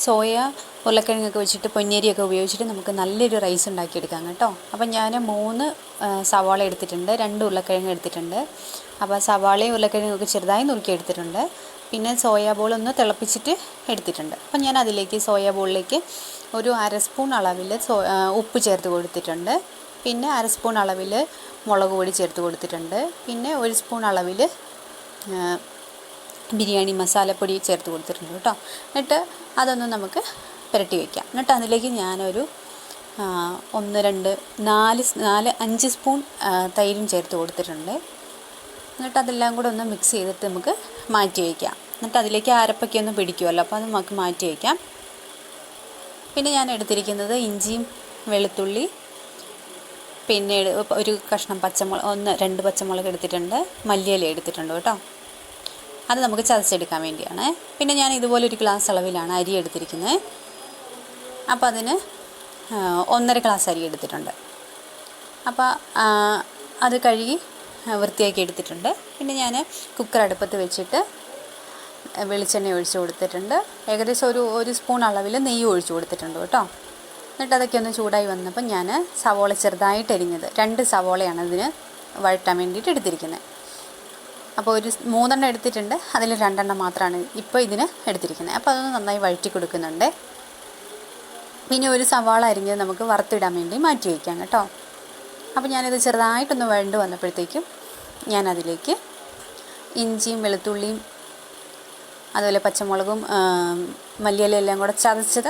Soya ഉരുളക്കിഴങ്ങൊക്കെ വെച്ചിട്ട് പൊന്നിയരിയൊക്കെ ഉപയോഗിച്ചിട്ട് നമുക്ക് നല്ലൊരു റൈസ് ഉണ്ടാക്കിയെടുക്കാം കേട്ടോ. അപ്പം ഞാൻ 3 സവാള എടുത്തിട്ടുണ്ട്, 2 ഉരുളക്കിഴങ്ങ് എടുത്തിട്ടുണ്ട്. അപ്പോൾ സവാളയും ഉരുളക്കിഴങ്ങൊക്കെ ചെറുതായി നുറുക്കി എടുത്തിട്ടുണ്ട്. പിന്നെ സോയാ ബോളൊന്ന് തിളപ്പിച്ചിട്ട് എടുത്തിട്ടുണ്ട്. അപ്പം ഞാൻ അതിലേക്ക് സോയാ ബോളിലേക്ക് ഒരു 1/2 സ്പൂൺ അളവിൽ ഉപ്പ് ചേർത്ത് കൊടുത്തിട്ടുണ്ട്. പിന്നെ 1/2 സ്പൂൺ അളവിൽ മുളക് പൊടി ചേർത്ത് കൊടുത്തിട്ടുണ്ട്. പിന്നെ 1 സ്പൂൺ അളവിൽ ബിരിയാണി മസാലപ്പൊടി ചേർത്ത് കൊടുത്തിട്ടുണ്ട് കേട്ടോ. എന്നിട്ട് അതൊന്ന് നമുക്ക് പുരട്ടി വയ്ക്കാം. എന്നിട്ട് അതിലേക്ക് ഞാനൊരു 1 2 4 5 സ്പൂൺ തൈരും ചേർത്ത് കൊടുത്തിട്ടുണ്ട്. എന്നിട്ട് അതെല്ലാം കൂടെ ഒന്ന് മിക്സ് ചെയ്തിട്ട് നമുക്ക് മാറ്റി വയ്ക്കാം. എന്നിട്ട് അതിലേക്ക് അരപ്പൊക്കെ ഒന്ന് പിടിക്കുമല്ലോ, അപ്പോൾ അത് നമുക്ക് മാറ്റി വയ്ക്കാം. പിന്നെ ഞാൻ എടുത്തിരിക്കുന്നത് ഇഞ്ചിയും വെളുത്തുള്ളി, പിന്നെ ഒരു കഷ്ണം പച്ചമുളക്, 2 പച്ചമുളക് എടുത്തിട്ടുണ്ട്, മല്ലിയില എടുത്തിട്ടുണ്ട് കേട്ടോ. അത് നമുക്ക് ചതച്ചെടുക്കാൻ വേണ്ടിയാണ്. പിന്നെ ഞാൻ ഇതുപോലെ ഒരു ഗ്ലാസ് അളവിലാണ് അരി എടുത്തിരിക്കുന്നത്. അപ്പോൾ അതിന് 1.5 ഗ്ലാസ് അരി എടുത്തിട്ടുണ്ട്. അപ്പോൾ അത് കഴുകി വൃത്തിയാക്കി എടുത്തിട്ടുണ്ട്. പിന്നെ ഞാൻ കുക്കർ അടുപ്പത്ത് വെച്ചിട്ട് വെളിച്ചെണ്ണ ഒഴിച്ച് കൊടുത്തിട്ടുണ്ട്. ഏകദേശം ഒരു സ്പൂൺ അളവിൽ നെയ്യ് ഒഴിച്ച് കൊടുത്തിട്ടുണ്ട് കേട്ടോ. എന്നിട്ട് അതൊക്കെ ഒന്ന് ചൂടായി വന്നപ്പോൾ ഞാൻ സവോള ചെറുതായിട്ട് അരിഞ്ഞത് 2 സവോളയാണ് ഇതിന് വഴറ്റാൻ വേണ്ടിയിട്ട് എടുത്തിരിക്കുന്നത്. അപ്പോൾ 3 എടുത്തിട്ടുണ്ട്, അതിൽ 2 മാത്രമാണ് ഇപ്പോൾ ഇതിന് എടുത്തിരിക്കുന്നത്. അപ്പോൾ അതൊന്ന് നന്നായി വഴറ്റി കൊടുക്കുന്നുണ്ട്. പിന്നെ ഒരു സവാള അരിഞ്ഞത് നമുക്ക് വറുത്തിടാൻ വേണ്ടി മാറ്റി വയ്ക്കാം കേട്ടോ. അപ്പോൾ ഞാനിത് ചെറുതായിട്ടൊന്ന് വഴണ്ട് വന്നപ്പോഴത്തേക്കും ഞാനതിലേക്ക് ഇഞ്ചിയും വെളുത്തുള്ളിയും അതുപോലെ പച്ചമുളകും മല്ലിയില എല്ലാം കൂടെ ചതച്ചത്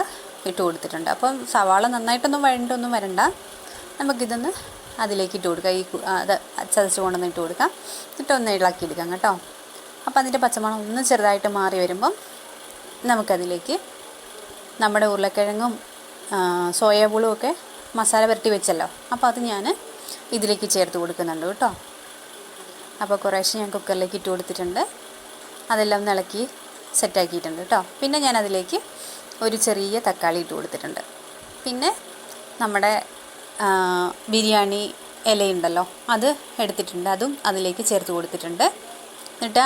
ഇട്ട് കൊടുത്തിട്ടുണ്ട്. അപ്പം സവാള നന്നായിട്ടൊന്നും വഴണ്ടൊന്നും വരണ്ട, നമുക്കിതൊന്ന് അതിലേക്ക് ഇട്ട് കൊടുക്കാം. അത് ചതച്ച് കൊണ്ടുവന്ന് ഇട്ട് കൊടുക്കാം. എന്നിട്ടൊന്ന് ഇളക്കിയെടുക്കാം കേട്ടോ. അപ്പോൾ അതിൻ്റെ പച്ചമണം ഒന്ന് ചെറുതായിട്ട് മാറി വരുമ്പം നമുക്കതിലേക്ക് നമ്മുടെ ഉരുളക്കിഴങ്ങും സോയാബോളും ഒക്കെ മസാല പുരട്ടി വെച്ചല്ലോ, അപ്പോൾ അത് ഞാൻ ഇതിലേക്ക് ചേർത്ത് കൊടുക്കുന്നുണ്ട് കേട്ടോ. അപ്പോൾ കുറേശ്ശെ ഞാൻ കുക്കറിലേക്ക് ഇട്ട് കൊടുത്തിട്ടുണ്ട്. അതെല്ലാം ഒന്ന് ഇളക്കി സെറ്റാക്കിയിട്ടുണ്ട് കേട്ടോ. പിന്നെ ഞാൻ അതിലേക്ക് ഒരു ചെറിയ തക്കാളി ഇട്ട് കൊടുത്തിട്ടുണ്ട്. പിന്നെ നമ്മുടെ ബിരിയാണി ഇലയുണ്ടല്ലോ, അത് എടുത്തിട്ടുണ്ട്, അതും അതിലേക്ക് ചേർത്ത് കൊടുത്തിട്ടുണ്ട്. എന്നിട്ട്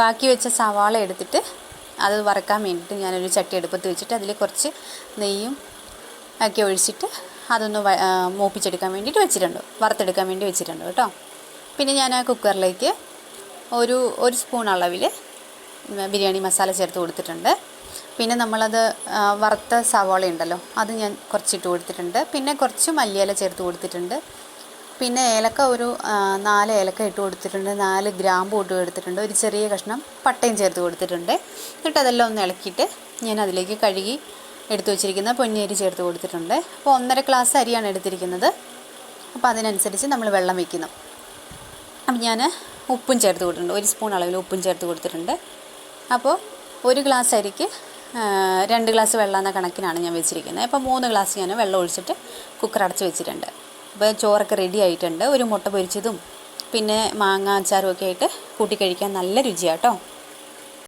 ബാക്കി വെച്ച സവാള എടുത്തിട്ട് അത് വറക്കാൻ വേണ്ടിയിട്ട് ഞാനൊരു ചട്ടി അടുപ്പത്ത് വെച്ചിട്ട് അതിൽ കുറച്ച് നെയ്യും ഒക്കെ ഒഴിച്ചിട്ട് അതൊന്ന് മൂപ്പിച്ചെടുക്കാൻ വേണ്ടിയിട്ട് വെച്ചിട്ടുണ്ട്, വറുത്തെടുക്കാൻ വേണ്ടി വെച്ചിട്ടുണ്ട് കേട്ടോ. പിന്നെ ഞാൻ ആ കുക്കറിലേക്ക് ഒരു സ്പൂൺ അളവിൽ ബിരിയാണി മസാല ചേർത്ത് കൊടുത്തിട്ടുണ്ട്. പിന്നെ നമ്മളത് വറുത്ത സവാള ഉണ്ടല്ലോ, അത് ഞാൻ കുറച്ചിട്ട് കൊടുത്തിട്ടുണ്ട്. പിന്നെ കുറച്ച് മല്ലിയില ചേർത്ത് കൊടുത്തിട്ടുണ്ട്. പിന്നെ ഏലക്ക ഒരു 4 ഏലക്ക ഇട്ട് കൊടുത്തിട്ടുണ്ട്, 4 ഗ്രാമ്പൂ ഇട്ട് കൊടുത്തിട്ടുണ്ട്, ഒരു ചെറിയ കഷ്ണം പട്ടയും ചേർത്ത് കൊടുത്തിട്ടുണ്ട്. എന്നിട്ട് അതെല്ലാം ഒന്ന് ഇളക്കിയിട്ട് ഞാൻ അതിലേക്ക് കഴുകി എടുത്തു വെച്ചിരിക്കുന്ന പൊന്നിയരി ചേർത്ത് കൊടുത്തിട്ടുണ്ട്. അപ്പോൾ 1.5 ഗ്ലാസ് അരിയാണ് എടുത്തിരിക്കുന്നത്. അപ്പോൾ അതിനനുസരിച്ച് നമ്മൾ വെള്ളം വയ്ക്കുന്നു. അപ്പം ഞാൻ ഉപ്പും ചേർത്ത് കൊടുത്തിട്ടുണ്ട്, 1 സ്പൂൺ അളവിൽ ഉപ്പും ചേർത്ത് കൊടുത്തിട്ടുണ്ട്. അപ്പോൾ 1 ഗ്ലാസ് അരിക്ക് 2 ഗ്ലാസ് വെള്ളം എന്ന കണക്കിനാണ് ഞാൻ വെച്ചിരിക്കുന്നത്. അപ്പോൾ 3 ഗ്ലാസ് ഞാൻ വെള്ളം ഒഴിച്ചിട്ട് കുക്കർ അടച്ച് വെച്ചിട്ടുണ്ട്. അപ്പോൾ ചോറൊക്കെ റെഡി ആയിട്ടുണ്ട്. ഒരു മുട്ട പൊരിച്ചതും പിന്നെ മാങ്ങ അച്ചാറും ഒക്കെ ആയിട്ട് കൂട്ടി കഴിക്കാൻ നല്ല രുചിയാട്ടോ.